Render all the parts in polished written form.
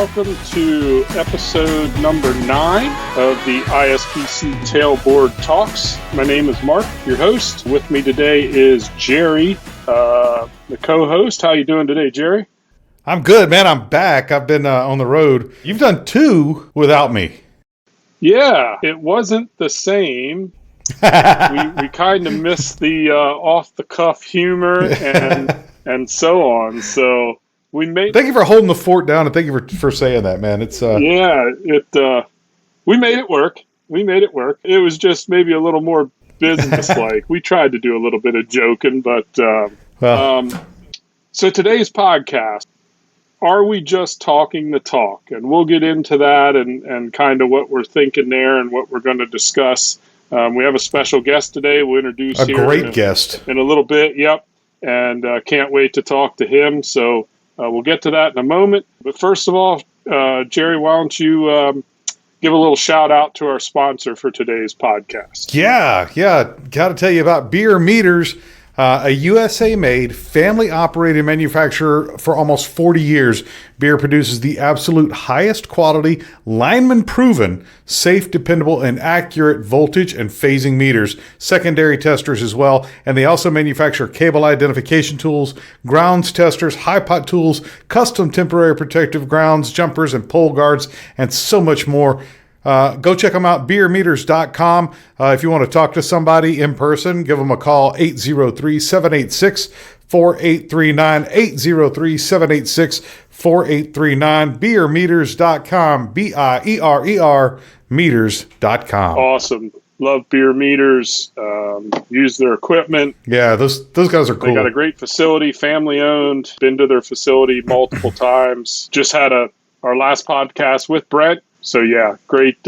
welcome to episode number 9 of the ISPC Tailboard Talks. My name is Mark, your host. With me today is Jerry, the co-host. How you doing today, Jerry? I'm good, man. I'm back. I've been on the road. You've done 2 without me. Yeah, it wasn't the same. we kind of missed the off-the-cuff humor and so on. So we made. Thank you for holding the fort down, and thank you for saying that, man. It's we made it work. It was just maybe a little more business-like. We tried to do a little bit of joking, but so today's podcast. Are we just talking the talk? And we'll get into that and kind of what we're thinking there and what we're going to discuss. We have a special guest today. We'll introduce a great guest in a little bit. Yep. And can't wait to talk to him. So we'll get to that in a moment. But first of all, Jerry, why don't you give a little shout out to our sponsor for today's podcast? Yeah. Got to tell you about Bierer Meters. A USA-made, family-operated manufacturer for almost 40 years, Bierer produces the absolute highest quality, lineman-proven, safe, dependable, and accurate voltage and phasing meters, secondary testers as well, and they also manufacture cable identification tools, grounds testers, high-pot tools, custom temporary protective grounds, jumpers, and pole guards, and so much more. Go check them out, BiereMeters.com. If you want to talk to somebody in person, give them a call, 803-786-4839, 803-786-4839, BiereMeters.com, BIERER meters.com. Awesome. Love Bierer Meters. Use their equipment. Yeah, those guys are cool. They got a great facility, family-owned. Been to their facility multiple times. Just had our last podcast with Brent. So yeah, great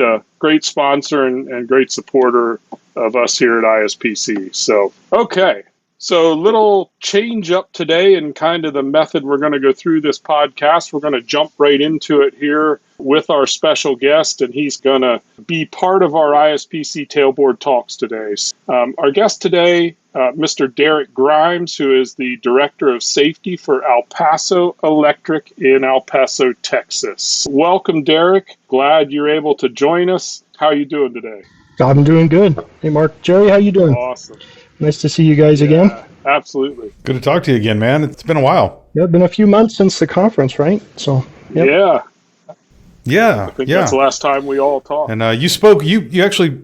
sponsor and great supporter of us here at ISPC. So, okay. So little change up today in kind of the method we're going to go through this podcast. We're going to jump right into it here with our special guest, and he's going to be part of our ISPC Tailboard Talks today. Our guest today, Mr. Derek Grimes, who is the Director of Safety for Paso Electric in El Paso, Texas. Welcome, Derek. Glad you're able to join us. How are you doing today? I'm doing good. Hey, Mark, Jerry, how you doing? Awesome. Nice to see you guys again. Absolutely. Good to talk to you again, man. It's been a while. Yeah, it's been a few months since the conference, right? So. Yep. Yeah. I think that's the last time we all talked. And you spoke. You actually.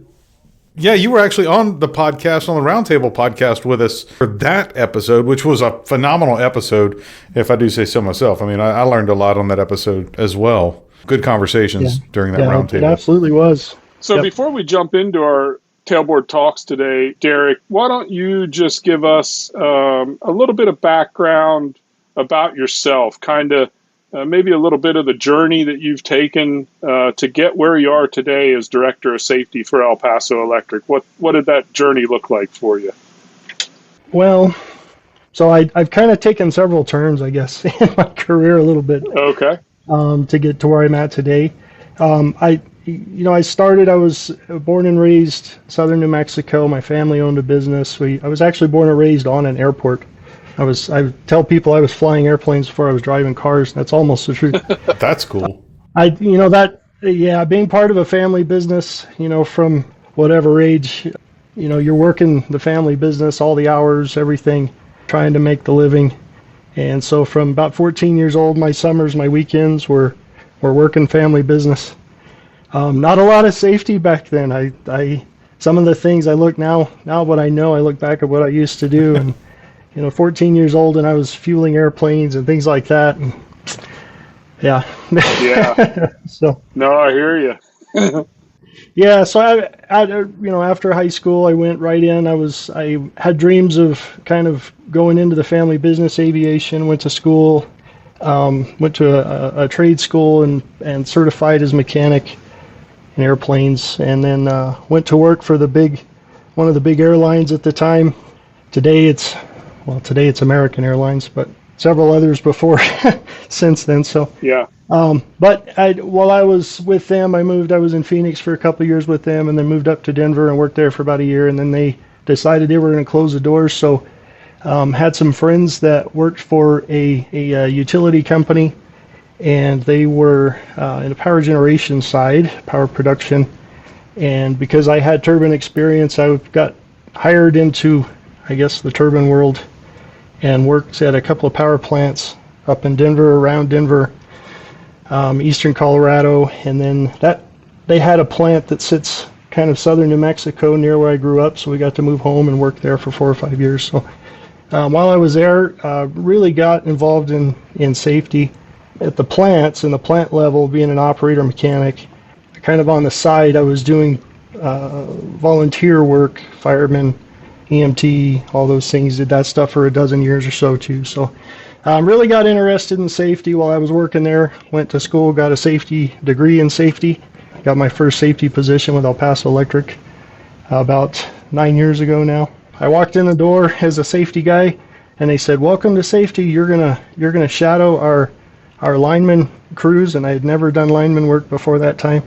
Yeah, you were actually on the podcast, on the Roundtable podcast with us for that episode, which was a phenomenal episode, if I do say so myself. I mean, I learned a lot on that episode as well. Good conversations during that Roundtable. It absolutely was. So before we jump into our Tailboard Talks today, Derek, why don't you just give us a little bit of background about yourself, kind of maybe a little bit of the journey that you've taken to get where you are today as Director of Safety for El Paso Electric. What did that journey look like for you? Well, so I've kind of taken several turns, I guess, in my career a little bit. Okay. To get to where I'm at today. I was born and raised southern New Mexico. My family owned a business. I was actually born and raised on an airport. I tell people I was flying airplanes before I was driving cars. That's almost the truth. That's cool. Being part of a family business, from whatever age, you're working the family business, all the hours, everything, trying to make the living. And so from about 14 years old, my summers, my weekends were working family business. Not a lot of safety back then. I some of the things I look now what I know, I look back at what I used to do, and 14 years old, and I was fueling airplanes and things like that. And, yeah. So. No, I hear you. Yeah. So I after high school, I went right in. I had dreams of kind of going into the family business, aviation. Went to school, went to a trade school and certified as mechanic in airplanes, and then went to work for one of the big airlines at the time. Today it's American Airlines, but several others before since then. So yeah. But while I was with them, I was in Phoenix for a couple of years with them, and then moved up to Denver and worked there for about a year. And then they decided they were going to close the doors. So had some friends that worked for a utility company, and they were in the power generation side, power production. And because I had turbine experience, I got hired into, I guess, the turbine world and worked at a couple of power plants up in Denver, around Denver, eastern Colorado, and then they had a plant that sits kind of southern New Mexico near where I grew up, so we got to move home and work there for 4 or 5 years. So while I was there, really got involved in safety at the plants, in the plant level, being an operator mechanic. Kind of on the side, I was doing volunteer work, fireman, EMT, all those things. Did that stuff for a dozen years or so too. So really got interested in safety while I was working there. Went to school, got a safety degree in safety. Got my first safety position with Paso Electric about 9 years ago now. I walked in the door as a safety guy, and they said, "Welcome to safety. You're gonna shadow our lineman crews," and I had never done lineman work before that time.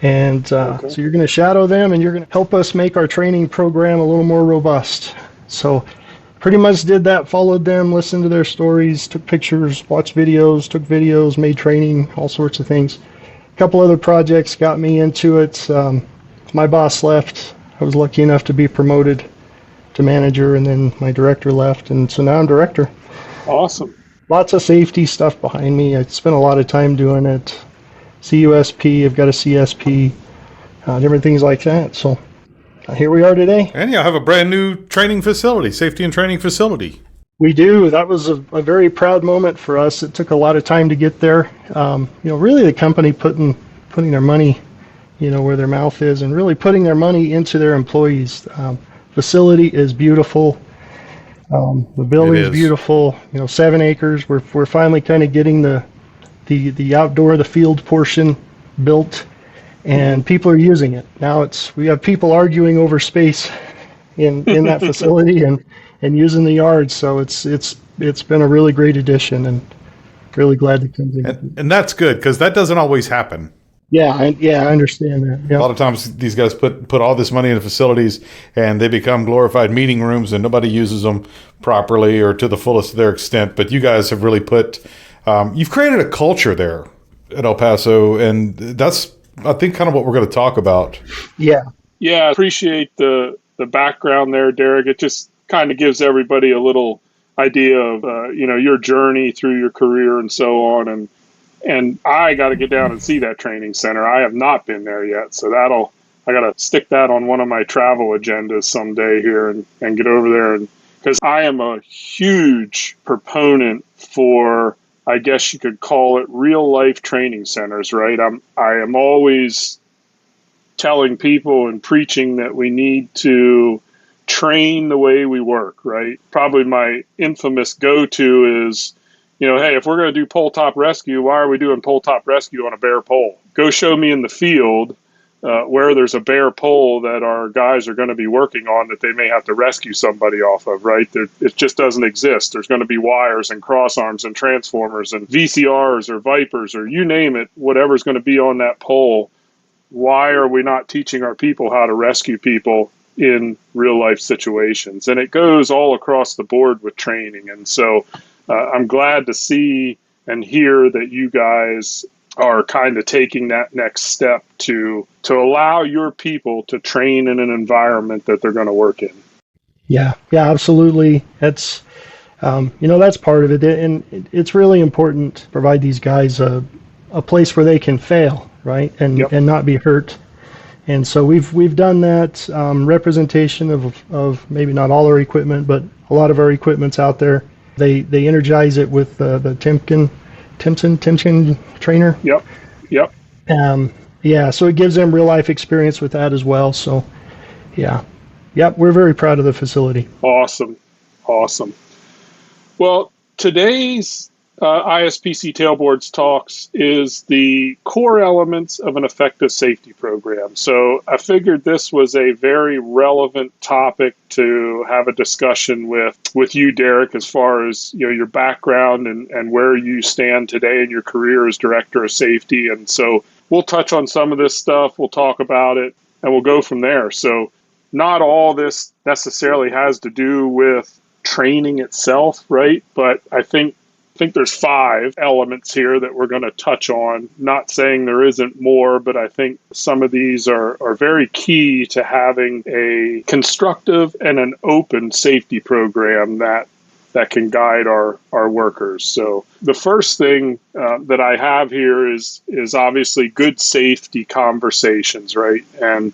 And so you're going to shadow them, and you're going to help us make our training program a little more robust. So pretty much did that, followed them, listened to their stories, took pictures, watched videos, took videos, made training, all sorts of things. A couple other projects got me into it. My boss left. I was lucky enough to be promoted to manager, and then my director left, and so now I'm director. Awesome. Lots of safety stuff behind me. I spent a lot of time doing it. CUSP, I've got a CSP, different things like that. So here we are today. And you have a brand new training facility, safety and training facility. We do. That was a very proud moment for us. It took a lot of time to get there. Really the company putting their money, where their mouth is, and really putting their money into their employees. Facility is beautiful. The building is beautiful. 7 acres. We're finally kind of getting the outdoor, the field portion built, and people are using it. Now we have people arguing over space in that facility and using the yard. So it's been a really great addition, and really glad to come together. And that's good, because that doesn't always happen. Yeah, I understand that. Yep. A lot of times these guys put all this money into facilities, and they become glorified meeting rooms, and nobody uses them properly or to the fullest of their extent. But you guys have really you've created a culture there at El Paso, and that's, I think, kind of what we're going to talk about. Yeah. Yeah, I appreciate the background there, Derek. It just kind of gives everybody a little idea of, your journey through your career and so on. And I got to get down and see that training center. I have not been there yet, so I got to stick that on one of my travel agendas someday here and get over there. And because I am a huge proponent for, I guess you could call it, real life training centers, right? I am always telling people and preaching that we need to train the way we work, right? Probably my infamous go-to is, hey, if we're going to do pole top rescue, why are we doing pole top rescue on a bare pole? Go show me in the field where there's a bare pole that our guys are going to be working on that they may have to rescue somebody off of, right? It just doesn't exist. There's going to be wires and cross arms and transformers and VCRs or Vipers or you name it, whatever's going to be on that pole. Why are we not teaching our people how to rescue people in real life situations? And it goes all across the board with training. And so I'm glad to see and hear that you guys are kind of taking that next step to allow your people to train in an environment that they're going to work in. Yeah, absolutely. That's, that's part of it. And it's really important to provide these guys a place where they can fail, right? And not be hurt. And so we've done that, representation of maybe not all our equipment, but a lot of our equipment's out there. They energize it with the Timson trainer. Yep. So it gives them real life experience with that as well. So, we're very proud of the facility. Awesome. Well, today's ISPC Tailboard Talks is the core elements of an effective safety program. So I figured this was a very relevant topic to have a discussion with you, Derek, as far as your background and where you stand today in your career as director of safety. And so we'll touch on some of this stuff, we'll talk about it, and we'll go from there. So not all this necessarily has to do with training itself, right? But I think think there's 5 elements here that we're going to touch on. Not saying there isn't more, but I think some of these are very key to having a constructive and an open safety program that can guide our workers. So the first thing that I have here is obviously good safety conversations, right? And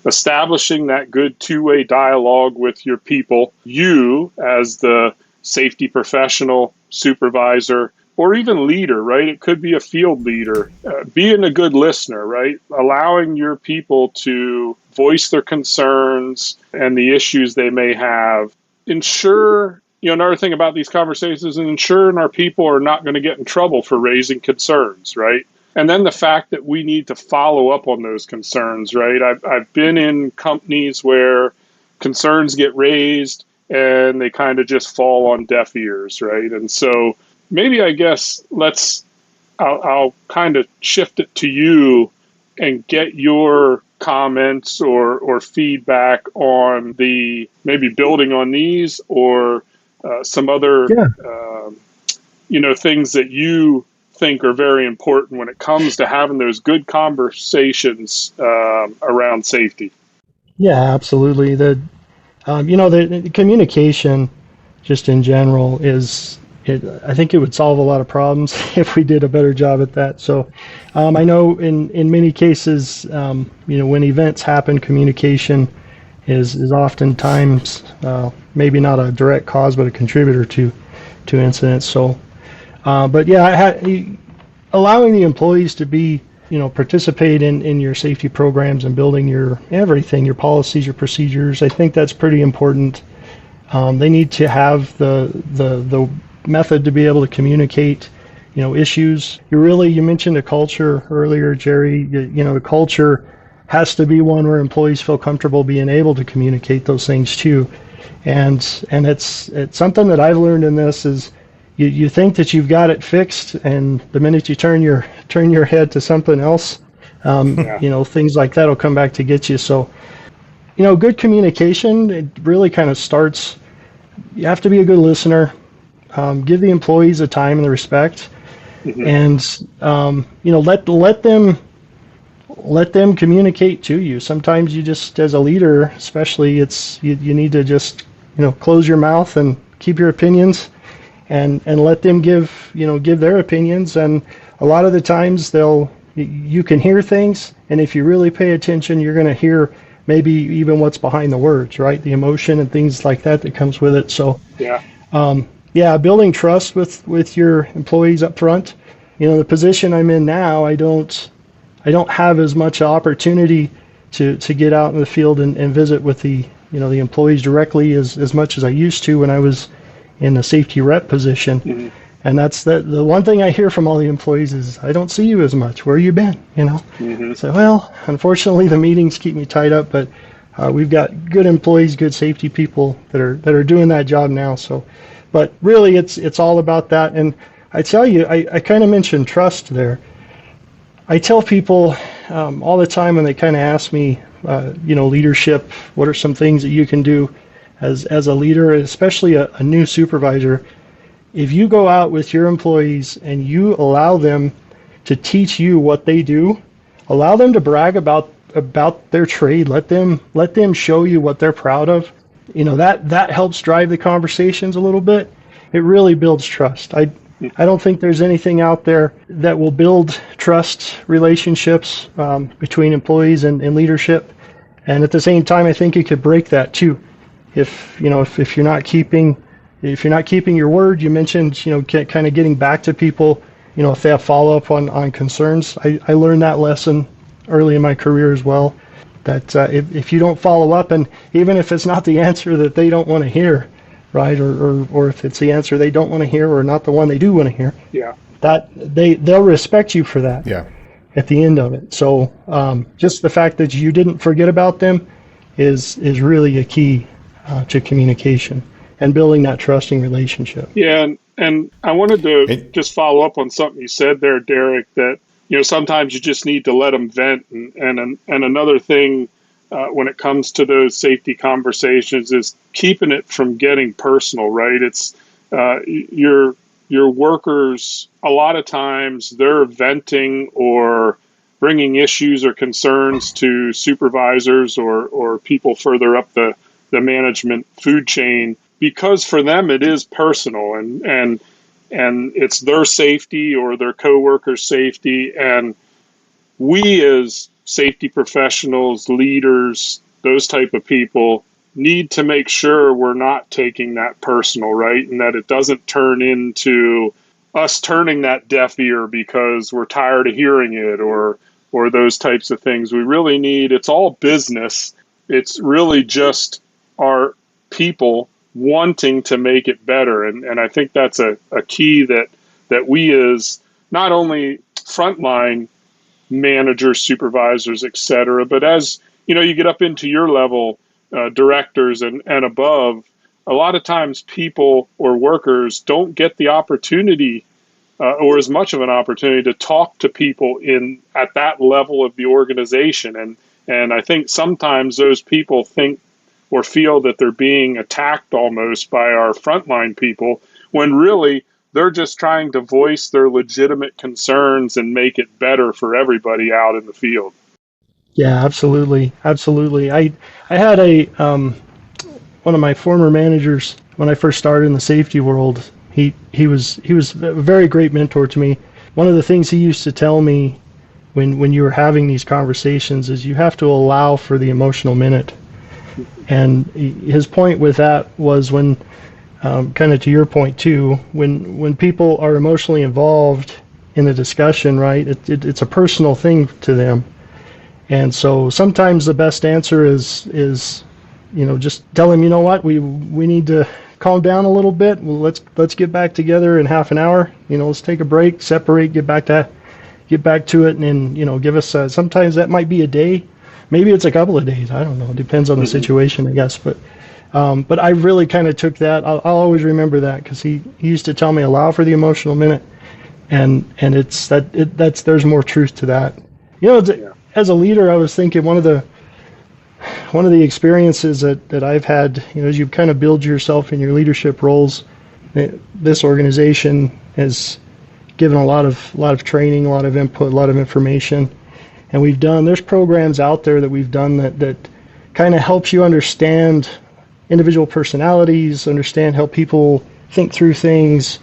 establishing that good two-way dialogue with your people, you as the safety professional, supervisor, or even leader, right? It could be a field leader. Being a good listener, right? Allowing your people to voice their concerns and the issues they may have. Ensure, another thing about these conversations is ensuring our people are not going to get in trouble for raising concerns, right? And then the fact that we need to follow up on those concerns, right? I've been in companies where concerns get raised and they kind of just fall on deaf ears, right? And so maybe I guess I'll kind of shift it to you and get your comments or feedback on the maybe building on these or some other things that you think are very important when it comes to having those good conversations around safety. Yeah, absolutely. The communication, just in general, I think it would solve a lot of problems if we did a better job at that. So I know in many cases, when events happen, communication is oftentimes maybe not a direct cause, but a contributor to incidents. So, but yeah, allowing the employees to be, participate in your safety programs and building your everything, your policies, your procedures. I think that's pretty important. They need to have the method to be able to communicate, issues. You mentioned a culture earlier, Jerry. The culture has to be one where employees feel comfortable being able to communicate those things too. And it's something that I've learned in this is you think that you've got it fixed, and the minute you turn your head to something else, things like that will come back to get you. So, good communication, it really kind of starts, you have to be a good listener, give the employees the time and the respect, and, let them communicate to you. Sometimes you just, as a leader, especially, you need to just, close your mouth and keep your opinions and let them give their opinions. And a lot of the times you can hear things, and if you really pay attention, you're going to hear maybe even what's behind the words, right? The emotion and things like that comes with it. So building trust with your employees up front. The position I'm in now, I don't have as much opportunity to get out in the field and visit with the employees directly as much as I used to when I was in a safety rep position. Mm-hmm. And that's the one thing I hear from all the employees is, I don't see you as much. Where you been? Mm-hmm. So, well, unfortunately the meetings keep me tied up, but we've got good employees, good safety people that are doing that job now. So, but really it's all about that. And I tell you, I kind of mentioned trust there. I tell people all the time when they kind of ask me, leadership, what are some things that you can do as a leader, especially a new supervisor? If you go out with your employees and you allow them to teach you what they do, allow them to brag about their trade, let them show you what they're proud of, that helps drive the conversations a little bit. It really builds trust. I don't think there's anything out there that will build trust relationships between employees and leadership. And at the same time, I think it could break that too. If you're not keeping your word. You mentioned, kind of getting back to people, if they have follow-up on concerns. I learned that lesson early in my career as well, that if you don't follow up, and even if it's not the answer that they don't want to hear, right, or if it's the answer they don't want to hear or not the one they do want to hear, that they'll respect you for that at the end of it. So just the fact that you didn't forget about them is really a key to communication and building that trusting relationship. Yeah, and I wanted to just follow up on something you said there, Derek, that sometimes you just need to let them vent. And another thing when it comes to those safety conversations is keeping it from getting personal, right? It's you're your workers, a lot of times they're venting or bringing issues or concerns to supervisors or people further up the management food chain, because for them it is personal, and it's their safety or their coworkers' safety. And we as safety professionals, leaders, those type of people need to make sure we're not taking that personal, right? And that it doesn't turn into us turning that deaf ear because we're tired of hearing it or those types of things. We really need, it's all business. It's really just our people wanting to make it better. And I think that's a key that we as not only frontline managers, supervisors, et cetera, but as you know, you get up into your level, directors and above, a lot of times people or workers don't get the opportunity or as much of an opportunity to talk to people at that level of the organization. And I think sometimes those people think or feel that they're being attacked almost by our frontline people, when really they're just trying to voice their legitimate concerns and make it better for everybody out in the field. Yeah, absolutely. Absolutely. I had one of my former managers when I first started in the safety world. He was a very great mentor to me. One of the things he used to tell me when you were having these conversations is you have to allow for the emotional minute. And his point with that was when, kind of to your point too, when people are emotionally involved in a discussion, right, it's a personal thing to them. And so sometimes the best answer is just tell them, you know what, we need to calm down a little bit. Well, let's get back together in half an hour. Let's take a break, separate, get back to it, and then give us. Sometimes that might be a day, maybe it's a couple of days. I don't know. It depends on the situation, I guess. But I really kind of took that. I'll always remember that because he used to tell me allow for the emotional minute, and there's more truth to that. As a leader, I was thinking one of the experiences that I've had, as you kind of build yourself in your leadership roles, this organization has given a lot of training, a lot of input, a lot of information, and there's programs out there that we've done that kind of helps you understand individual personalities, understand how people think through things,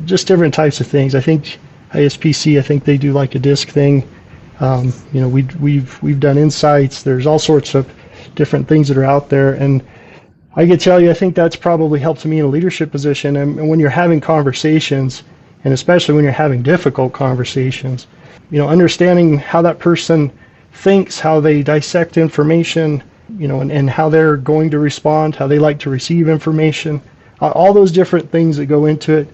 just different types of things. I think ISPC, I think they do like a DISC thing. We've done insights. There's all sorts of different things that are out there, and I can tell you, I think that's probably helped me in a leadership position. And when you're having conversations, and especially when you're having difficult conversations, understanding how that person thinks, how they dissect information, and how they're going to respond, how they like to receive information, all those different things that go into it.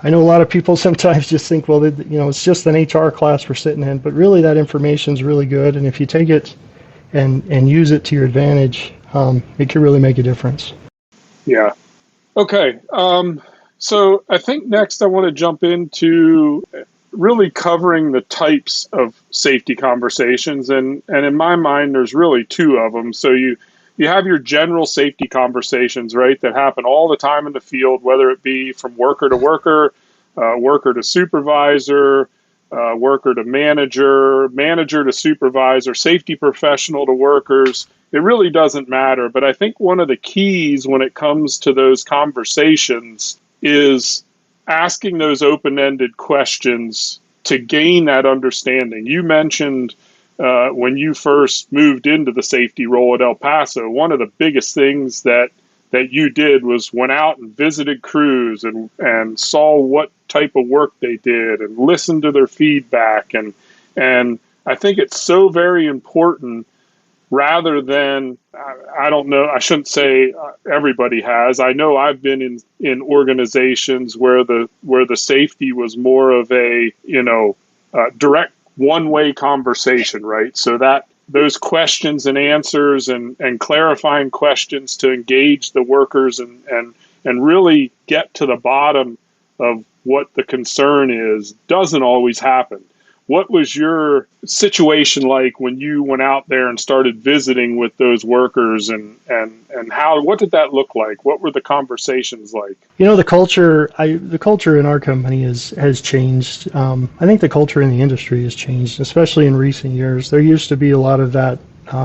I know a lot of people sometimes just think, well, it's just an HR class we're sitting in, but really that information is really good, and if you take it and use it to your advantage, it can really make a difference. Yeah. Okay. So I think next I want to jump into really covering the types of safety conversations, and in my mind, there's really two of them. So you have your general safety conversations, right, that happen all the time in the field, whether it be from worker to worker, worker to supervisor, worker to manager, manager to supervisor, safety professional to workers. It really doesn't matter. But I think one of the keys when it comes to those conversations is asking those open-ended questions to gain that understanding. You mentioned when you first moved into the safety role at El Paso, one of the biggest things that you did was went out and visited crews and saw what type of work they did and listened to their feedback. And I think it's so very important, rather than, I don't know, I shouldn't say everybody has. I know I've been in organizations where the safety was more of a, direct one-way conversation, right? So that those questions and answers and clarifying questions to engage the workers and really get to the bottom of what the concern is doesn't always happen. What was your situation like when you went out there and started visiting with those workers, and what did that look like? What were the conversations like? The culture in our company has changed. I think the culture in the industry has changed, especially in recent years. There used to be a lot of that,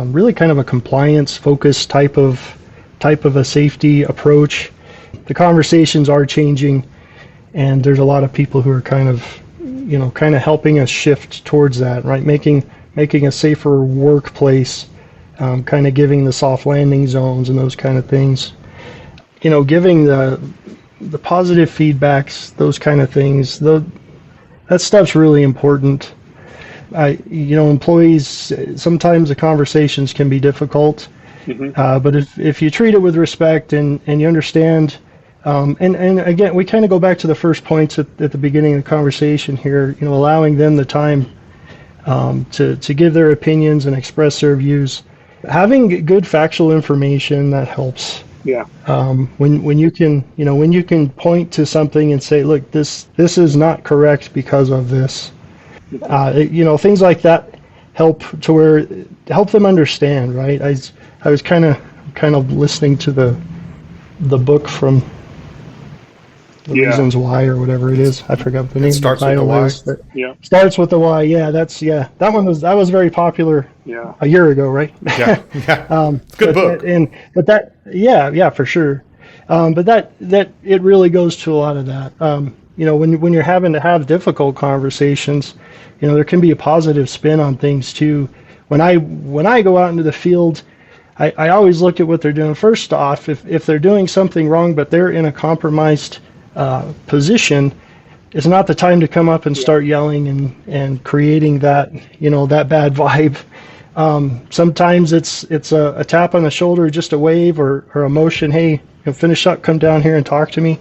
really kind of a compliance focused type of a safety approach. The conversations are changing, and there's a lot of people who are kind of helping us shift towards that, right? Making a safer workplace, kind of giving the soft landing zones and those kind of things. Giving the positive feedbacks, those kind of things. That stuff's really important. Employees, sometimes the conversations can be difficult, but if you treat it with respect and you understand. And again, we kind of go back to the first points at the beginning of the conversation here, allowing them the time to give their opinions and express their views. Having good factual information, that helps. Yeah. When you can point to something and say, look, this is not correct because of this. Things like that help them understand, right? I was kind of listening to the book from the Reasons Why, or whatever it is. I forgot the name. Starts with the Why. Starts with the Why. Yeah, that was very popular. Yeah. A year ago, right? Yeah. Good book. For sure. But that it really goes to a lot of that. When you're having to have difficult conversations, there can be a positive spin on things too. When I go out into the field, I always look at what they're doing. First off, if they're doing something wrong, but they're in a compromised position, it's not the time to come up and start yelling and creating that that bad vibe. Sometimes it's a tap on the shoulder, just a wave, or a motion. Hey, finish up, come down here and talk to me.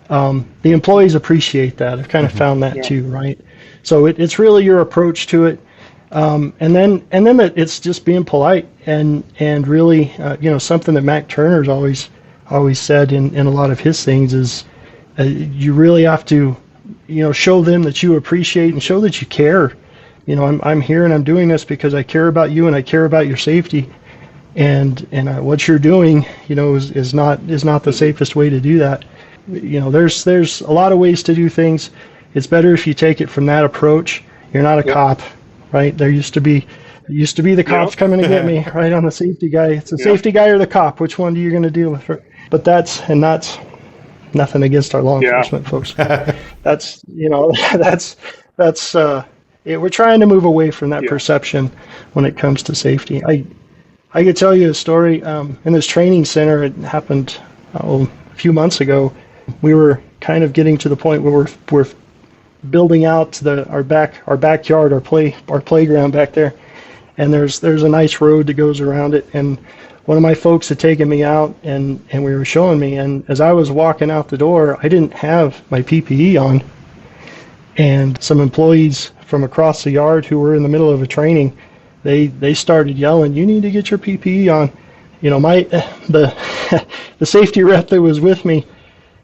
The employees appreciate that. I've kind of found that too, right? So it's really your approach to it. And then it's just being polite and really, something that Mac Turner's always said in a lot of his things is you really have to, show them that you appreciate and show that you care. I'm here and I'm doing this because I care about you and I care about your safety. And what you're doing, is not the safest way to do that. There's a lot of ways to do things. It's better if you take it from that approach. You're not a cop. Right? There used to be the cops coming to get me, right, on the safety guy. It's the safety guy or the cop. Which one are you going to deal with? But that's nothing against our law enforcement folks. We're trying to move away from that perception when it comes to safety. I could tell you a story in this training center. It happened a few months ago. We were kind of getting to the point where we're building out our backyard, our playground back there, and there's a nice road that goes around it. And one of my folks had taken me out, and we were showing me. And as I was walking out the door, I didn't have my PPE on, and some employees from across the yard who were in the middle of a training, they started yelling, "You need to get your PPE on." The safety rep that was with me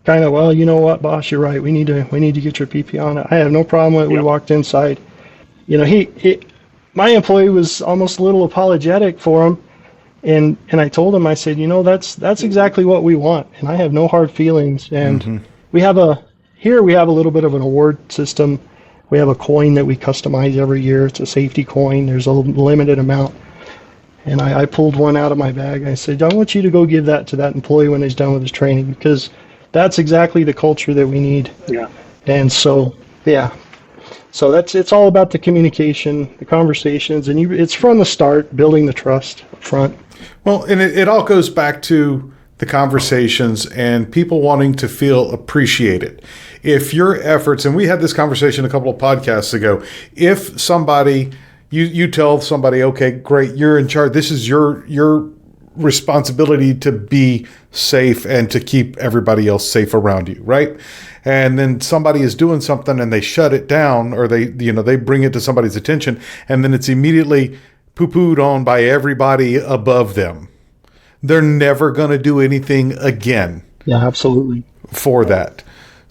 kind of, well, you know what, boss, you're right. We need to get your PP on. I have no problem with it. We walked inside. My employee was almost a little apologetic for him, and I told him, I said, that's exactly what we want, and I have no hard feelings. And we have a little bit of an award system. We have a coin that we customize every year. It's a safety coin. There's a limited amount. And I pulled one out of my bag. I said, I want you to go give that to that employee when he's done with his training, because that's exactly the culture that we need. Yeah. And so, so it's all about the communication, the conversations, and it's from the start, building the trust up front. Well, and it all goes back to the conversations and people wanting to feel appreciated. If your efforts, and we had this conversation a couple of podcasts ago, if somebody, you tell somebody, okay, great, you're in charge, this is your responsibility to be safe and to keep everybody else safe around you, right? And then somebody is doing something and they shut it down, or they bring it to somebody's attention, and then it's immediately poo-pooed on by everybody above them. They're never going to do anything again. Yeah, absolutely. For that.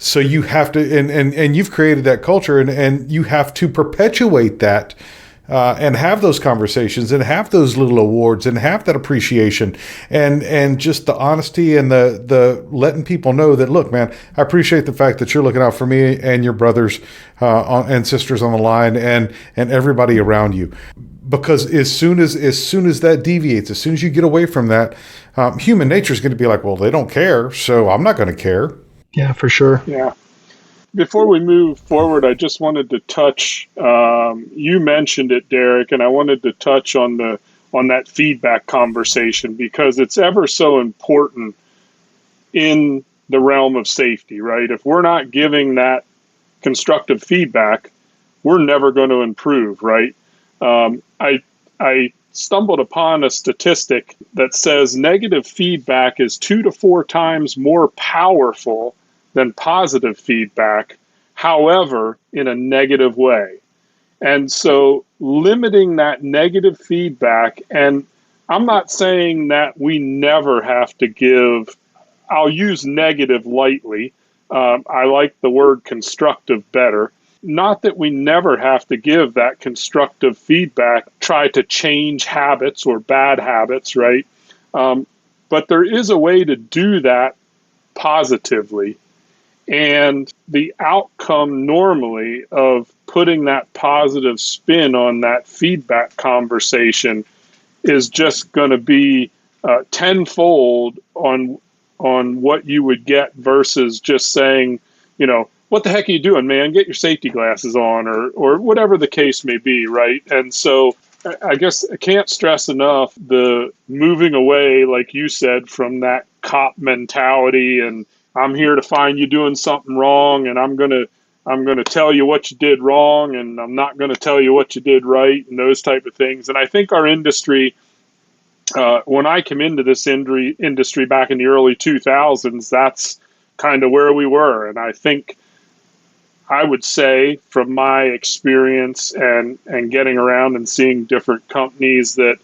So you have to, and you've created that culture, and you have to perpetuate that, and have those conversations and have those little awards and have that appreciation and just the honesty and the letting people know that, look, man, I appreciate the fact that you're looking out for me and your brothers and sisters on the line and everybody around you. Because as soon as that deviates, as soon as you get away from that, human nature is going to be like, well, they don't care, so I'm not going to care. Yeah, for sure. Yeah. Before we move forward, I just wanted to touch. You mentioned it, Derek, and I wanted to touch on that feedback conversation because it's ever so important in the realm of safety, right? If we're not giving that constructive feedback, we're never going to improve, right? I stumbled upon a statistic that says negative feedback is 2 to 4 times more powerful than positive feedback, however, in a negative way. And so limiting that negative feedback, and I'm not saying that we never have to give, I'll use negative lightly. I like the word constructive better. Not that we never have to give that constructive feedback, try to change habits or bad habits, right? But there is a way to do that positively. And the outcome normally of putting that positive spin on that feedback conversation is just going to be tenfold on what you would get versus just saying, what the heck are you doing, man? Get your safety glasses on, or whatever the case may be, right? And so I guess I can't stress enough the moving away, like you said, from that cop mentality and I'm here to find you doing something wrong, and I'm gonna tell you what you did wrong, and I'm not gonna tell you what you did right, and those type of things. And I think our industry, when I came into this industry back in the early 2000s, that's kind of where we were. And I think I would say, from my experience and getting around and seeing different companies, that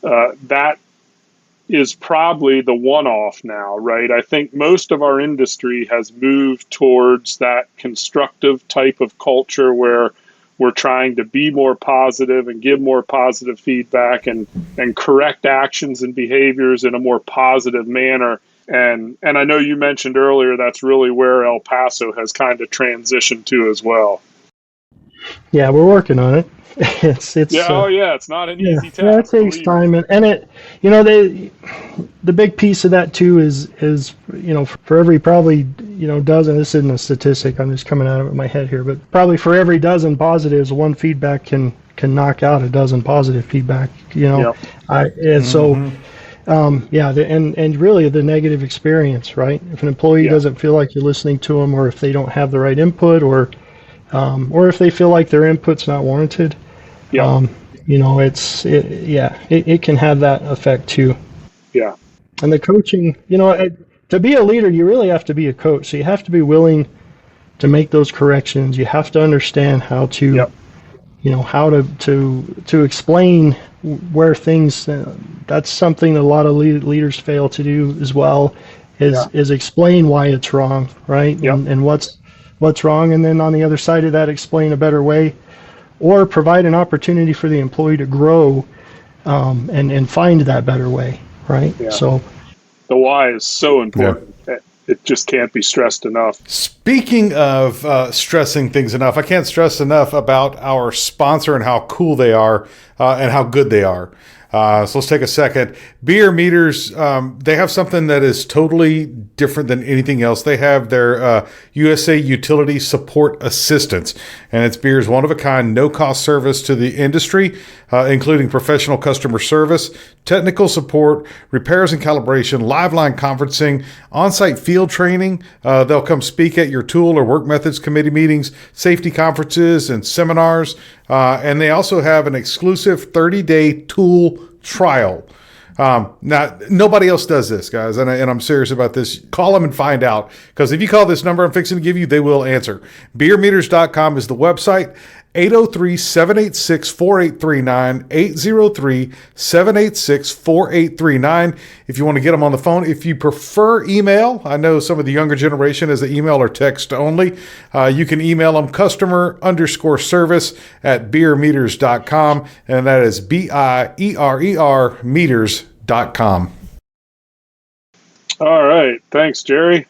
that is probably the one-off now, right? I think most of our industry has moved towards that constructive type of culture where we're trying to be more positive and give more positive feedback and correct actions and behaviors in a more positive manner. And I know you mentioned earlier that's really where El Paso has kind of transitioned to as well. Yeah, we're working on it. It's it's not an easy task. Yeah, it takes time, and it, the big piece of that too is for every probably dozen. This isn't a statistic. I'm just coming out of it in my head here, but probably for every dozen positives, one feedback can knock out a dozen positive feedback. Yep. And really the negative experience, right? If an employee doesn't feel like you're listening to them, or if they don't have the right input, or if they feel like their input's not warranted, it can have that effect too. Yeah. And the coaching, to be a leader, you really have to be a coach. So you have to be willing to make those corrections. You have to understand how to, how to explain where things. That's something that a lot of leaders fail to do as well. Is explain why it's wrong, right? Yep. And what's wrong, and then on the other side of that, explain a better way, or provide an opportunity for the employee to grow and find that better way, right? Yeah. So the why is so important. Yeah. It just can't be stressed enough. Speaking of stressing things enough, I can't stress enough about our sponsor and how cool they are and how good they are. So let's take a second. Bierer meters, they have something that is totally different than anything else. They have their USA Utility Support Assistance, and it's Bierer's one-of-a-kind, no-cost service to the industry, including professional customer service, technical support, repairs and calibration, live line conferencing, on-site field training. They'll come speak at your tool or work methods committee meetings, safety conferences, and seminars. And they also have an exclusive 30-day tool trial. Now, nobody else does this, guys, and I'm serious about this. Call them and find out, because if you call this number I'm fixing to give you, they will answer. Bieremeters.com is the website, 803-786-4839, 803-786-4839. If you want to get them on the phone, if you prefer email, I know some of the younger generation is the email or text only. You can email them customer_service@bieremeters.com, and that is BIERER meters.com. All right. Thanks, Jerry.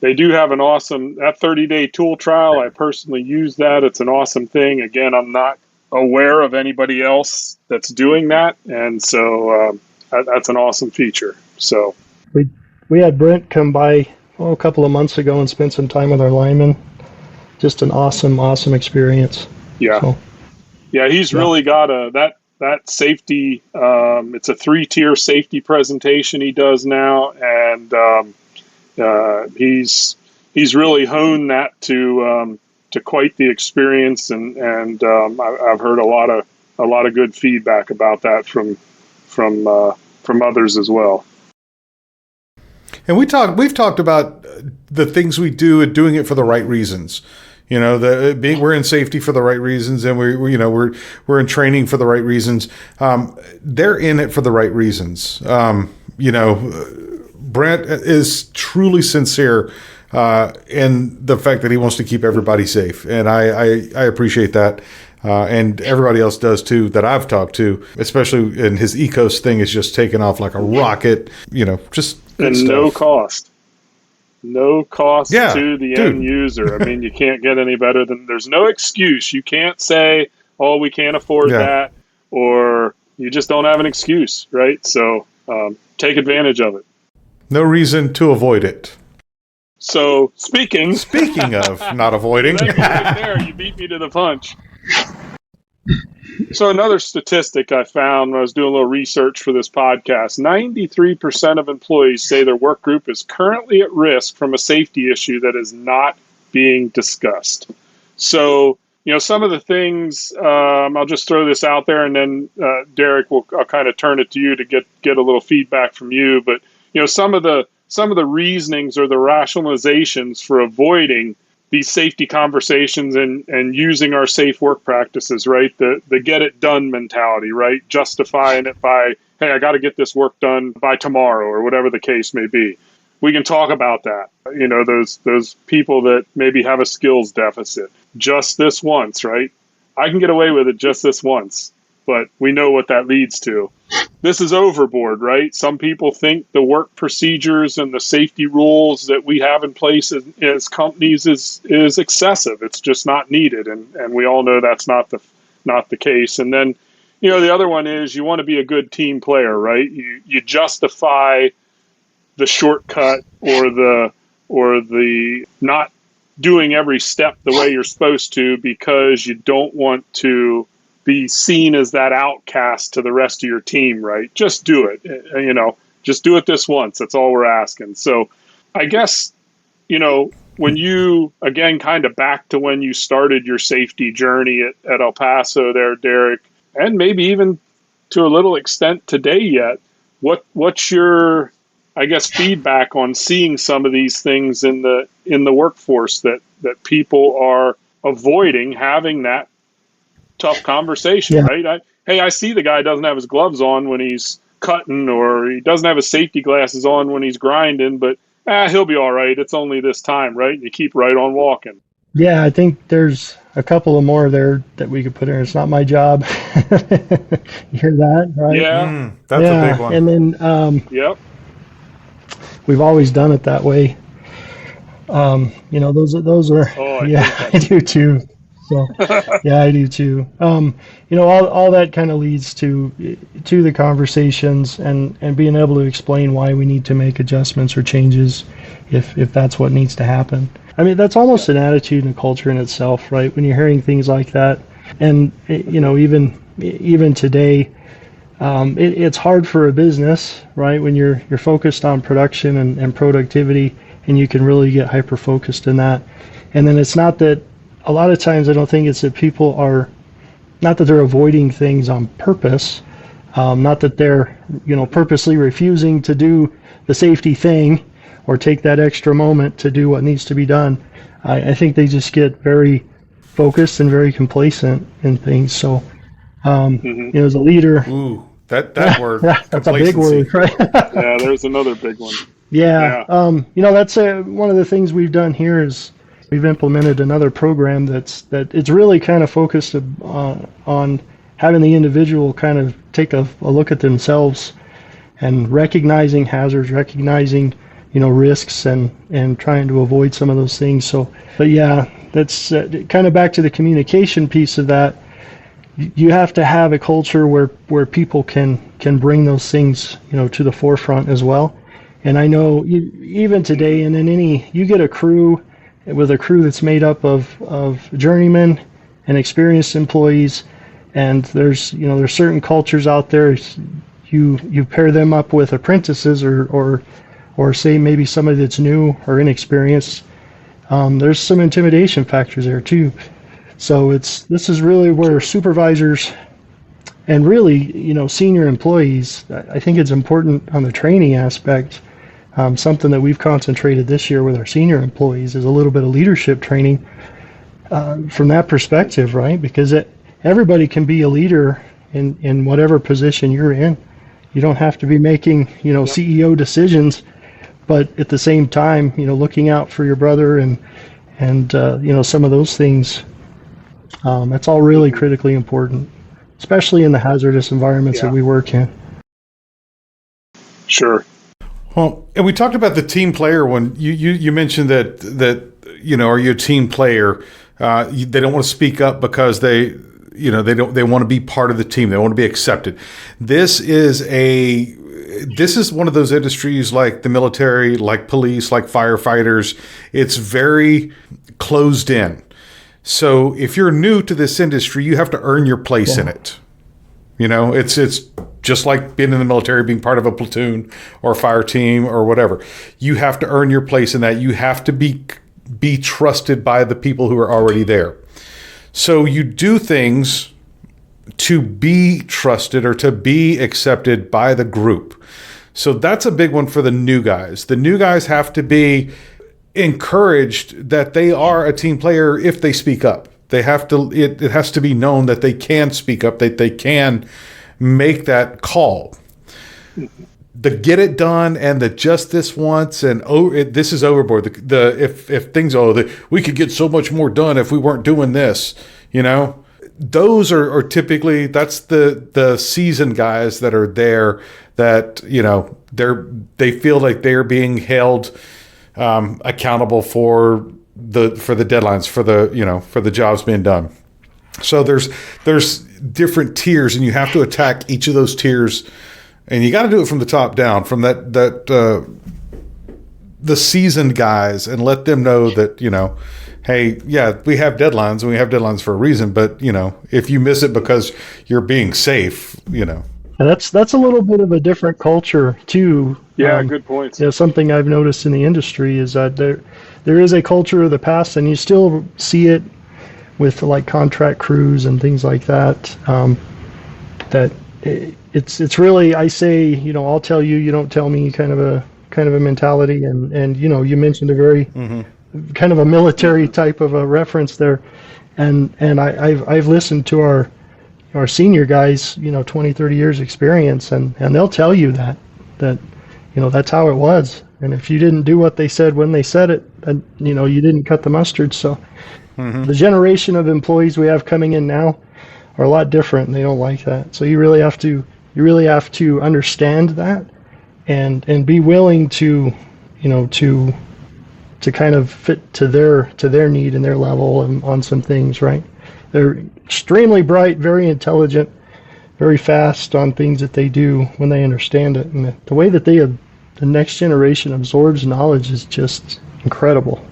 They do have an awesome, that 30-day tool trial. I personally use that. It's an awesome thing. Again, I'm not aware of anybody else that's doing that. And so that's an awesome feature. So we had Brent come by a couple of months ago and spend some time with our linemen. Just an awesome experience. Yeah. So, yeah, he's really got that safety. It's a 3-tier safety presentation he does now. And, he's really honed that to quite the experience, and I've heard a lot of good feedback about that from others as well. And we've talked about the things we do and doing it for the right reasons. You know, we're in safety for the right reasons, and we're in training for the right reasons. They're in it for the right reasons. Brent is truly sincere in the fact that he wants to keep everybody safe, and I appreciate that, and everybody else does too that I've talked to, especially in his Ecos thing is just taking off like a rocket. Just and stuff. No cost to the end user. I mean, you can't get any better than. There's no excuse. You can't say, "Oh, we can't afford that," or you just don't have an excuse, right? So take advantage of it. No reason to avoid it. So speaking of not avoiding, right there, you beat me to the punch. So another statistic I found when I was doing a little research for this podcast: 93% of employees say their work group is currently at risk from a safety issue that is not being discussed. So, some of the things, I'll just throw this out there, and then Derek, I'll kind of turn it to you to get a little feedback from you. But some of the reasonings or the rationalizations for avoiding these safety conversations and using our safe work practices, right? The get it done mentality, right? Justifying it by, hey, I got to get this work done by tomorrow, or whatever the case may be. We can talk about that. Those people that maybe have a skills deficit. Just this once, right? I can get away with it just this once, but we know what that leads to. This is overboard, right? Some people think the work procedures and the safety rules that we have in place as companies is excessive. It's just not needed, and we all know that's not the case. And then, the other one is you want to be a good team player, right? You justify the shortcut or the not doing every step the way you're supposed to because you don't want to be seen as that outcast to the rest of your team, right? Just do it. Just do it this once. That's all we're asking. So I guess, when you, again, kind of back to when you started your safety journey at El Paso there, Derek, and maybe even to a little extent today yet, what's your, I guess, feedback on seeing some of these things in the workforce that people are avoiding having that tough conversation, right? I see the guy doesn't have his gloves on when he's cutting, or he doesn't have his safety glasses on when he's grinding, but he'll be all right. It's only this time, right? You keep right on walking. Yeah, I think there's a couple of more there that we could put in. It's not my job. You hear that, right? Yeah. That's a big one. And then, yep. We've always done it that way. Those are. Oh, I do too. So, yeah, I do too. All that kind of leads to the conversations and being able to explain why we need to make adjustments or changes if that's what needs to happen. I mean, that's almost an attitude and a culture in itself, right? When you're hearing things like that, and even today, it's hard for a business, right? When you're focused on production and productivity, and you can really get hyper focused in that. And then it's not that. A lot of times I don't think it's that people are, not that they're avoiding things on purpose, not that they're, purposely refusing to do the safety thing or take that extra moment to do what needs to be done. I think they just get very focused and very complacent in things. So, as a leader, Ooh, that word. that's a big word, right? Yeah, there's another big one. Yeah. That's one of the things we've done here is we've implemented another program that it's really kind of focused on having the individual kind of take a look at themselves and recognizing hazards, recognizing, risks and trying to avoid some of those things. So, but yeah, that's kind of back to the communication piece of that. You have to have a culture where people can bring those things, to the forefront as well. And I know even today, and in you get a crew that's made up of journeymen and experienced employees, and there's certain cultures out there. You pair them up with apprentices or say maybe somebody that's new or inexperienced. There's some intimidation factors there too. So this is really where supervisors and really senior employees. I think it's important on the training aspect. Something that we've concentrated this year with our senior employees is a little bit of leadership training from that perspective, right? Because everybody can be a leader in whatever position you're in. You don't have to be making CEO decisions, but at the same time, looking out for your brother and some of those things. That's all really critically important, especially in the hazardous environments that we work in. Sure. Well, and we talked about the team player when you mentioned that are you a team player? They don't want to speak up because they want to be part of the team. They want to be accepted. This is one of those industries like the military, like police, like firefighters. It's very closed in. So if you're new to this industry, you have to earn your place in it. It's just like being in the military, being part of a platoon or a fire team or whatever. You have to earn your place in that. You have to be trusted by the people who are already there. So you do things to be trusted or to be accepted by the group. So that's a big one for the new guys. The new guys have to be encouraged that they are a team player if they speak up. They have to. It has to be known that they can speak up, that they can make that call. The get it done and the just this once and this is overboard. If things we could get so much more done if we weren't doing this. Those are typically that's the seasoned guys that are there that they feel like they're being held accountable for the deadlines for the jobs being done. So there's different tiers, and you have to attack each of those tiers, and you got to do it from the top down, from the seasoned guys, and let them know that hey, yeah, we have deadlines, and we have deadlines for a reason, but if you miss it because you're being safe, And that's a little bit of a different culture too. Yeah, good points. Something I've noticed in the industry is that there is a culture of the past, and you still see it with like contract crews and things like that. That it's really, I say, I'll tell you, you don't tell me, kind of a mentality, and you mentioned a very kind of a military type of a reference there, and I've listened to our senior guys, 20, 30 years experience, and they'll tell you that that's how it was. And if you didn't do what they said when they said it, then, you didn't cut the mustard. So the generation of employees we have coming in now are a lot different, and they don't like that. So you really have to understand that and be willing to kind of fit to their need and their level on some things, right? They're extremely bright, very intelligent, very fast on things that they do when they understand it. And the way that the next generation absorbs knowledge is just incredible.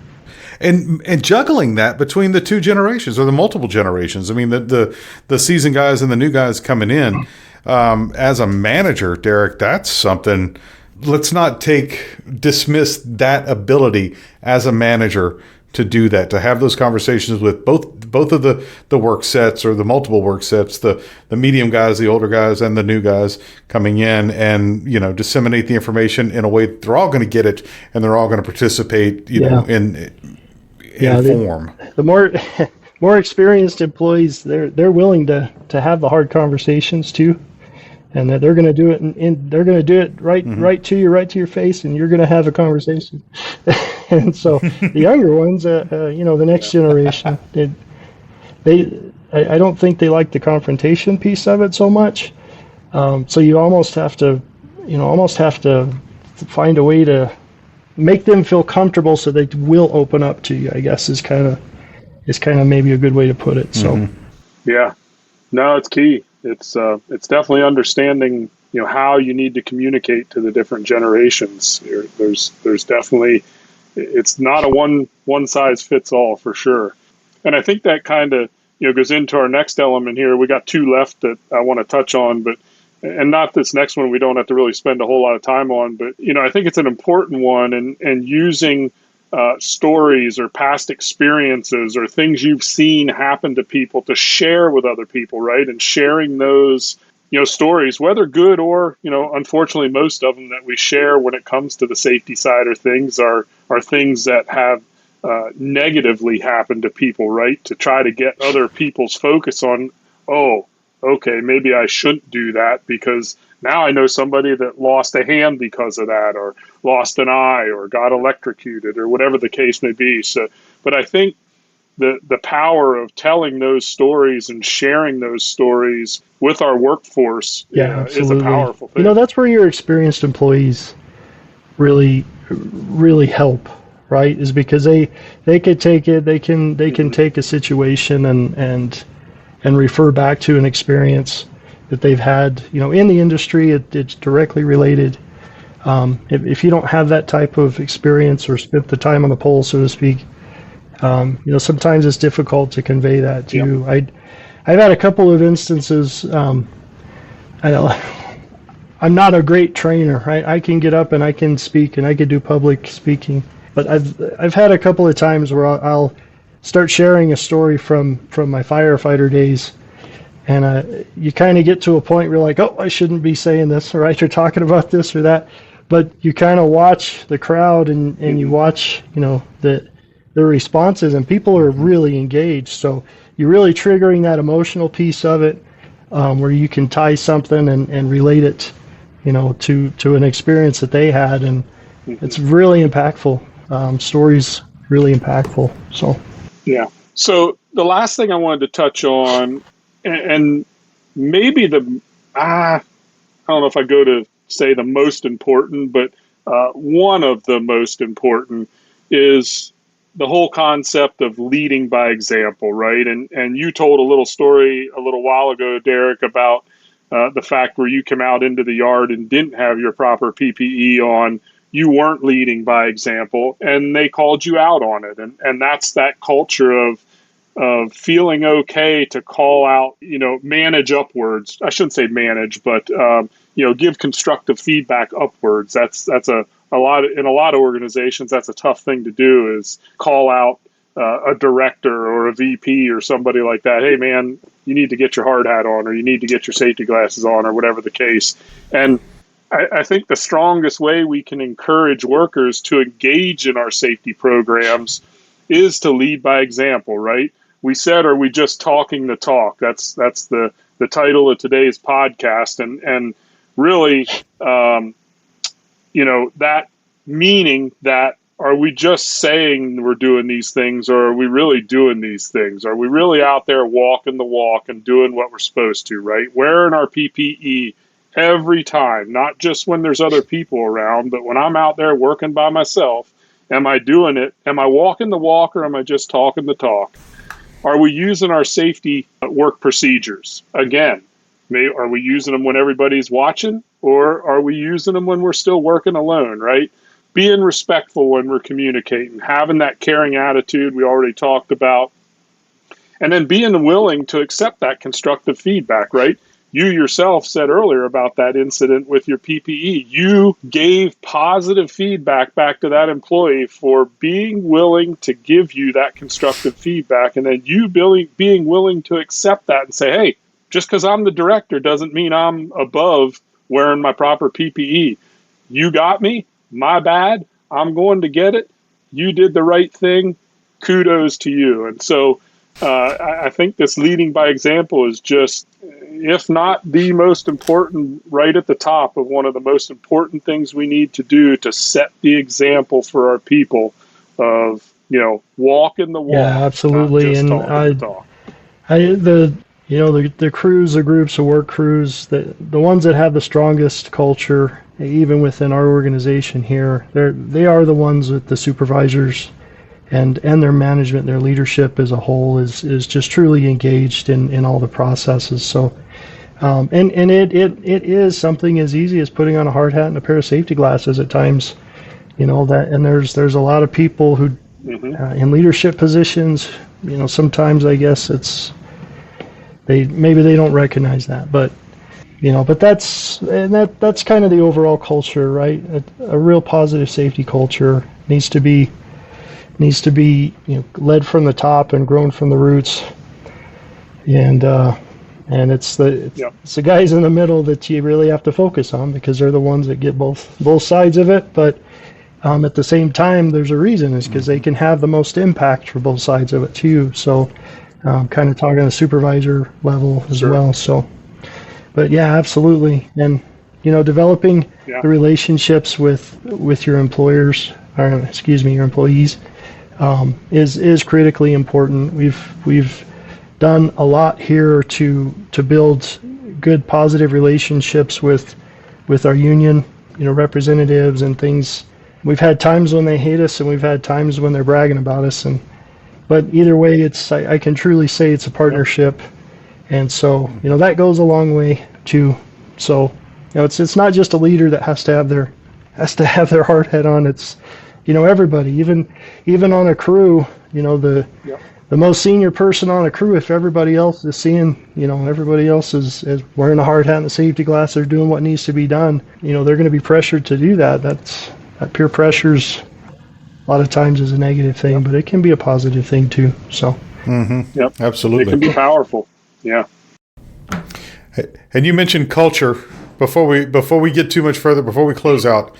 And juggling that between the two generations or the multiple generations. I mean, the seasoned guys and the new guys coming in, as a manager, Derek, that's something. Let's not dismiss that ability as a manager to do that, to have those conversations with both of the work sets or the multiple work sets, the medium guys, the older guys, and the new guys coming in, and disseminate the information in a way that they're all going to get it and they're all going to participate, in form. The more experienced employees, they're willing to have the hard conversations too, and that they're going to do it and they're going to do it right to your face, and you're going to have a conversation. And so the younger ones, the next generation, I don't think they like the confrontation piece of it so much. So you almost have to find a way to make them feel comfortable so they will open up to you, I guess is kind of maybe a good way to put it. So yeah, no, it's key. It's definitely understanding, how you need to communicate to the different generations. There's definitely, it's not a one size fits all for sure. And I think that kind of, goes into our next element here. We got two left that I want to touch on, and not this next one we don't have to really spend a whole lot of time on, but, I think it's an important one, and using stories or past experiences or things you've seen happen to people to share with other people, right? And sharing those, stories, whether good or, unfortunately, most of them that we share when it comes to the safety side of things are things that have negatively happened to people, right? To try to get other people's focus on, oh, okay, maybe I shouldn't do that because now I know somebody that lost a hand because of that, or lost an eye, or got electrocuted, or whatever the case may be. So, but I think the power of telling those stories and sharing those stories with our workforce is a powerful thing. That's where your experienced employees really, really help, right? Is because they could take it, they can take a situation and refer back to an experience that they've had, in the industry. It's directly related. If you don't have that type of experience or spent the time on the pole, so to speak, sometimes it's difficult to convey that to you. I've had a couple of instances. I'm not a great trainer, right? I can get up and I can speak and I can do public speaking, but I've had a couple of times where I'll start sharing a story from my firefighter days, and you kind of get to a point where you're like, oh, I shouldn't be saying this, right? You're talking about this or that, but you kind of watch the crowd and you watch, the responses, and people are really engaged. So you're really triggering that emotional piece of it, where you can tie something and relate it, to an experience that they had, and it's really impactful. Stories really impactful. So. Yeah. So the last thing I wanted to touch on, and maybe I don't know if I go to say the most important, but one of the most important is the whole concept of leading by example, right? And you told a little story a little while ago, Derek, about the fact where you came out into the yard and didn't have your proper PPE on. You weren't leading by example, and they called you out on it. And that's that culture of feeling okay to call out, manage upwards. I shouldn't say manage, but, give constructive feedback upwards. That's a lot in a lot of organizations. That's a tough thing to do, is call out a director or a VP or somebody like that. Hey man, you need to get your hard hat on, or you need to get your safety glasses on, or whatever the case. And I think the strongest way we can encourage workers to engage in our safety programs is to lead by example, right? We said, are we just talking the talk? That's the title of today's podcast. And really, that meaning that, are we just saying we're doing these things, or are we really doing these things? Are we really out there walking the walk and doing what we're supposed to, right? Wearing our PPE every time, not just when there's other people around, but when I'm out there working by myself. Am I doing it? Am I walking the walk, or am I just talking the talk? Are we using our safety work procedures? Again, are we using them when everybody's watching, or are we using them when we're still working alone, right? Being respectful when we're communicating, having that caring attitude we already talked about, and then being willing to accept that constructive feedback, right? You yourself said earlier about that incident with your PPE. You gave positive feedback back to that employee for being willing to give you that constructive feedback, and then you being willing to accept that and say, hey, just because I'm the director doesn't mean I'm above wearing my proper PPE. You got me. My bad. I'm going to get it. You did the right thing. Kudos to you. And so I think this leading by example is just, if not the most important, right at the top of one of the most important things we need to do to set the example for our people of, walking the walk. Yeah, absolutely. Not just And talking the talk. the crews, the groups, the work crews, the ones that have the strongest culture, even within our organization here, they are the ones with the supervisors and their management, their leadership as a whole is just truly engaged in all the processes. So, and it is something as easy as putting on a hard hat and a pair of safety glasses at times. And there's a lot of people who in leadership positions. Sometimes I guess maybe they don't recognize that, but that's kind of the overall culture, right? A real positive safety culture needs to be led from the top and grown from the roots, and it's the guys in the middle that you really have to focus on, because they're the ones that get both sides of it. But at the same time, there's a reason, is because they can have the most impact for both sides of it too. So kind of talking at the supervisor level as well. So, but yeah, absolutely. And developing the relationships with your employers, or your employees, is critically important. We've done a lot here to build good, positive relationships with our union, representatives and things. We've had times when they hate us, and we've had times when they're bragging about us. But either way, I can truly say it's a partnership, and so that goes a long way too. So it's not just a leader that has to have their hard hat on. It's everybody, even on a crew. The most senior person on a crew, if everybody else is seeing, everybody else is wearing a hard hat and a safety glass, they're doing what needs to be done. They're going to be pressured to do that. That peer pressure's a lot of times is a negative thing, but it can be a positive thing too. So, absolutely, it can be powerful. Yeah. And you mentioned culture. Before we get too much further, before we close out,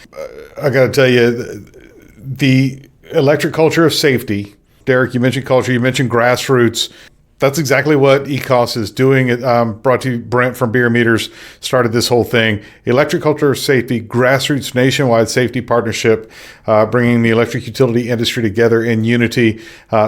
I got to tell you, the electric culture of safety. Derek, you mentioned culture. You mentioned grassroots. That's exactly what ECOS is doing. It brought to you, Brent from Bierer Meters started this whole thing. Electric culture of safety, grassroots nationwide safety partnership, bringing the electric utility industry together in unity,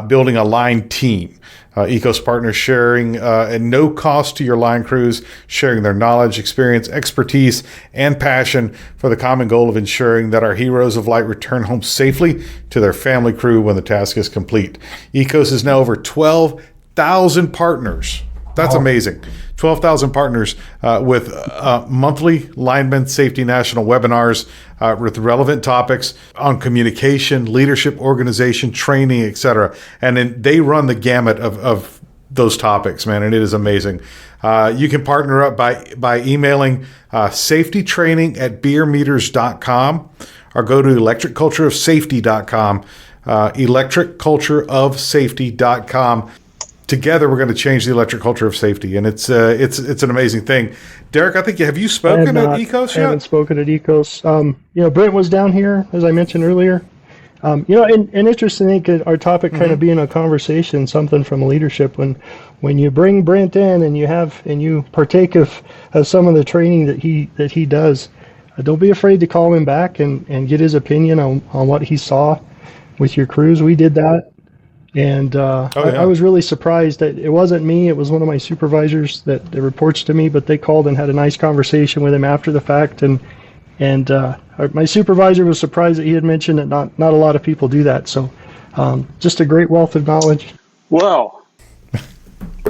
building a line team. ECOS partners sharing at no cost to your line crews, sharing their knowledge, experience, expertise, and passion for the common goal of ensuring that our heroes of light return home safely to their family crew when the task is complete. ECOS is now over 12,000 partners. That's amazing. 12,000 partners with monthly lineman safety national webinars with relevant topics on communication, leadership, organization, training, etc. And then they run the gamut of those topics, man, and it is amazing. You can partner up by emailing safetytraining@biermeters.com or go to electriccultureofsafety.com, electriccultureofsafety.com. Together, we're going to change the electric culture of safety, and it's an amazing thing. Derek, I think have you spoken at ECOS yet? I haven't spoken at ECOS. Brent was down here, as I mentioned earlier. And interesting, our topic kind of being a conversation, something from leadership. When you bring Brent in and you partake of some of the training that he does, don't be afraid to call him back and get his opinion on what he saw with your crews. We did that. And I was really surprised that it wasn't me. It was one of my supervisors that reports to me, but they called and had a nice conversation with him after the fact. And my supervisor was surprised that he had mentioned that not a lot of people do that. So just a great wealth of knowledge. Well,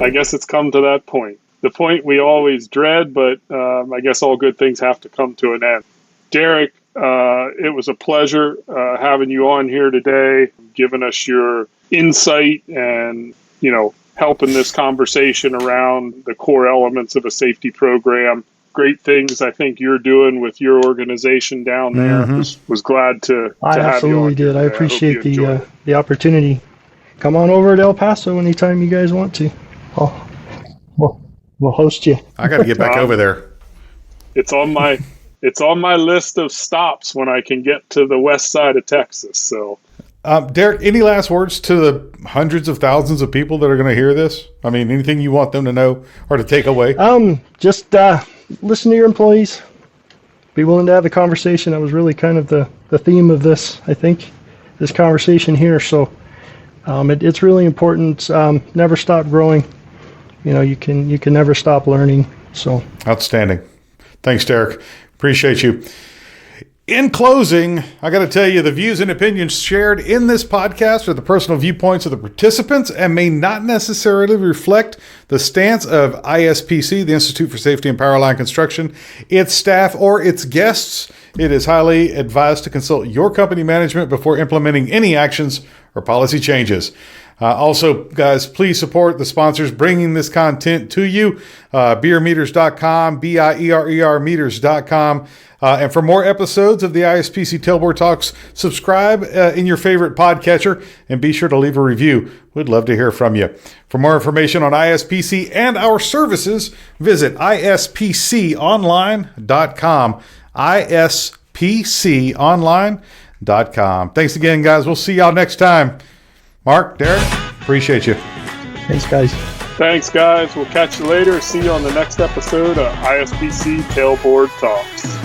I guess it's come to that point. The point we always dread, but I guess all good things have to come to an end. Derek, it was a pleasure having you on here today, giving us your insight and, helping this conversation around the core elements of a safety program. Great things I think you're doing with your organization down there. Was glad to have you on. I absolutely did. I appreciate the opportunity. Come on over to El Paso anytime you guys want to. We'll host you. I got to get back over there. It's on my list of stops when I can get to the west side of Texas. So Derek, any last words to the hundreds of thousands of people that are going to hear this? I mean, anything you want them to know or to take away? Just listen to your employees. Be willing to have a conversation. That was really kind of the theme of this, I think, this conversation here. So it's really important. Never stop growing. You can never stop learning. So outstanding. Thanks, Derek. Appreciate you. In closing, I got to tell you, the views and opinions shared in this podcast are the personal viewpoints of the participants and may not necessarily reflect the stance of ISPC, the Institute for Safety and Powerline Construction, its staff, or its guests. It is highly advised to consult your company management before implementing any actions or policy changes. Also, guys, please support the sponsors bringing this content to you. Bieremeters.com, Bierer meters.com. And for more episodes of the ISPC Tailboard Talks, subscribe in your favorite podcatcher and be sure to leave a review. We'd love to hear from you. For more information on ISPC and our services, visit ispconline.com. ispconline.com. Thanks again, guys. We'll see y'all next time. Mark, Derek, appreciate you. Thanks, guys. Thanks, guys. We'll catch you later. See you on the next episode of ISPC Tailboard Talks.